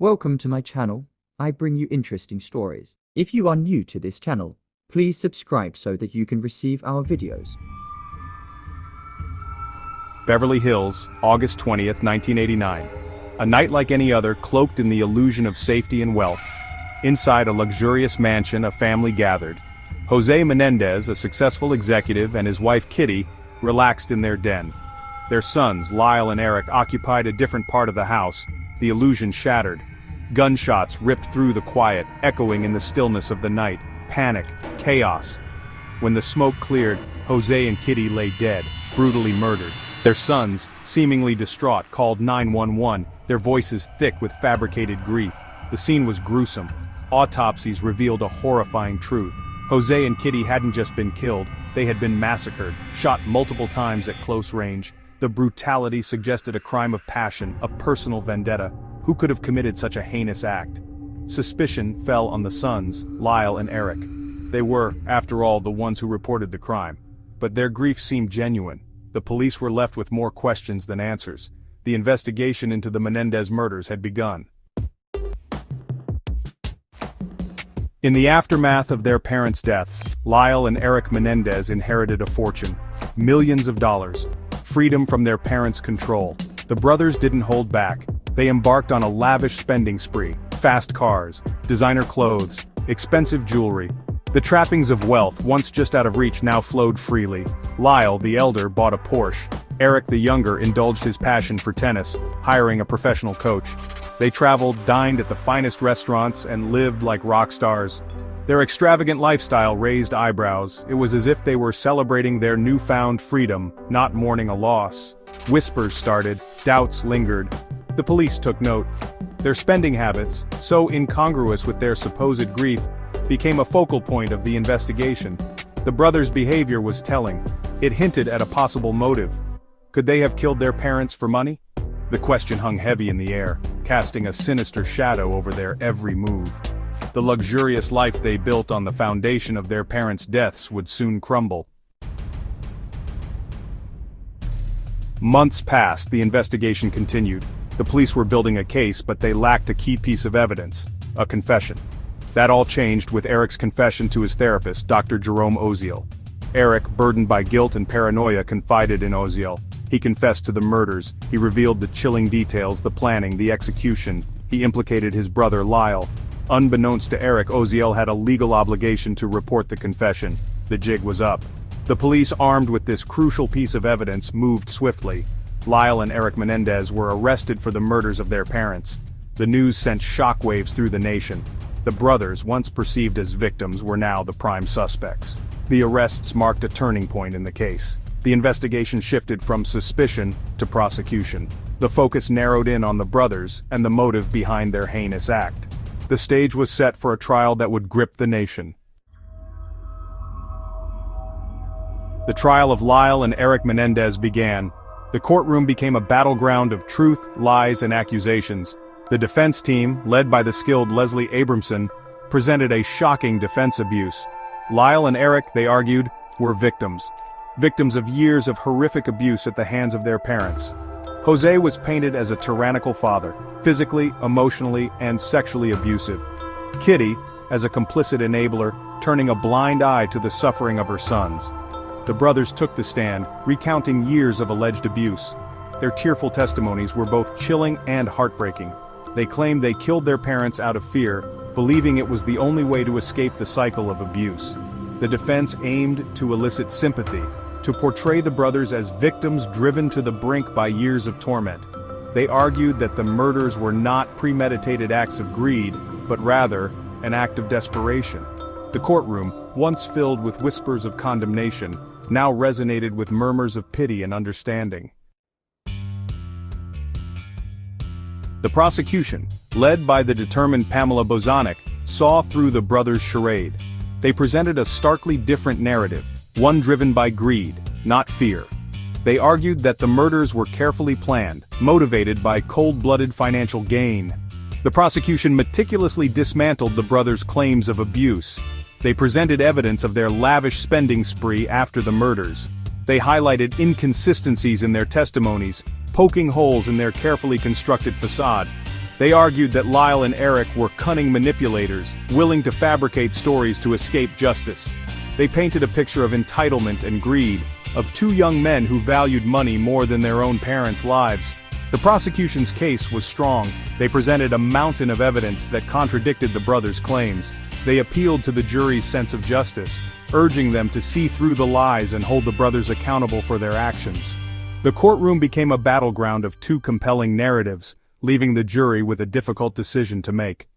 Welcome to my channel. I bring you interesting stories. If you are new to this channel, please subscribe so that you can receive our videos. Beverly Hills, August 20th, 1989. A night like any other, cloaked in the illusion of safety and wealth. Inside a luxurious mansion, a family gathered. Jose Menendez, a successful executive, and his wife Kitty, relaxed in their den. Their sons, Lyle and Eric, occupied a different part of the house, the illusion shattered. Gunshots ripped through the quiet, echoing in the stillness of the night. Panic, chaos. When the smoke cleared, Jose and Kitty lay dead, brutally murdered. Their sons, seemingly distraught, called 911, their voices thick with fabricated grief. The scene was gruesome. Autopsies revealed a horrifying truth. Jose and Kitty hadn't just been killed, they had been massacred, shot multiple times at close range. The brutality suggested a crime of passion, a personal vendetta. Who could have committed such a heinous act? Suspicion fell on the sons, Lyle and Eric. They were, after all, the ones who reported the crime. But their grief seemed genuine. The police were left with more questions than answers. The investigation into the Menendez murders had begun. In the aftermath of their parents' deaths, Lyle and Eric Menendez inherited a fortune. Millions of dollars. Freedom from their parents' control. The brothers didn't hold back. They embarked on a lavish spending spree. Fast cars, designer clothes, expensive jewelry. The trappings of wealth, once just out of reach, now flowed freely. Lyle, the elder, bought a Porsche. Eric, the younger, indulged his passion for tennis, hiring a professional coach. They traveled, dined at the finest restaurants, and lived like rock stars. Their extravagant lifestyle raised eyebrows. It was as if they were celebrating their newfound freedom, not mourning a loss. Whispers started, doubts lingered. The police took note. Their spending habits, so incongruous with their supposed grief, became a focal point of the investigation. The brothers' behavior was telling. It hinted at a possible motive. Could they have killed their parents for money? The question hung heavy in the air, casting a sinister shadow over their every move. The luxurious life they built on the foundation of their parents' deaths would soon crumble. Months passed, the investigation continued. The police were building a case, but they lacked a key piece of evidence, a confession. That all changed with Eric's confession to his therapist, Dr. Jerome Oziel. Eric, burdened by guilt and paranoia, confided in Oziel. He confessed to the murders, he revealed the chilling details, the planning, the execution. He implicated his brother Lyle. Unbeknownst to Eric, Oziel had a legal obligation to report the confession. The jig was up. The police, armed with this crucial piece of evidence, moved swiftly. Lyle and Eric Menendez were arrested for the murders of their parents. The news sent shockwaves through the nation. The brothers, once perceived as victims, were now the prime suspects. The arrests marked a turning point in the case. The investigation shifted from suspicion to prosecution. The focus narrowed in on the brothers and the motive behind their heinous act. The stage was set for a trial that would grip the nation. The trial of Lyle and Eric Menendez began. The courtroom became a battleground of truth, lies, and accusations. The defense team, led by the skilled Leslie Abramson, presented a shocking defense abuse. Lyle and Eric, they argued, were victims. Victims of years of horrific abuse at the hands of their parents. Jose was painted as a tyrannical father, physically, emotionally, and sexually abusive. Kitty, as a complicit enabler, turning a blind eye to the suffering of her sons. The brothers took the stand, recounting years of alleged abuse. Their tearful testimonies were both chilling and heartbreaking. They claimed they killed their parents out of fear, believing it was the only way to escape the cycle of abuse. The defense aimed to elicit sympathy, to portray the brothers as victims driven to the brink by years of torment. They argued that the murders were not premeditated acts of greed, but rather an act of desperation. The courtroom, once filled with whispers of condemnation, now resonated with murmurs of pity and understanding. The prosecution, led by the determined Pamela Bozanic, saw through the brothers' charade. They presented a starkly different narrative, one driven by greed, not fear. They argued that the murders were carefully planned, motivated by cold-blooded financial gain. The prosecution meticulously dismantled the brothers' claims of abuse. They presented evidence of their lavish spending spree after the murders. They highlighted inconsistencies in their testimonies, poking holes in their carefully constructed facade. They argued that Lyle and Eric were cunning manipulators, willing to fabricate stories to escape justice. They painted a picture of entitlement and greed, of two young men who valued money more than their own parents' lives. The prosecution's case was strong. They presented a mountain of evidence that contradicted the brothers' claims. They appealed to the jury's sense of justice, urging them to see through the lies and hold the brothers accountable for their actions. The courtroom became a battleground of two compelling narratives, leaving the jury with a difficult decision to make.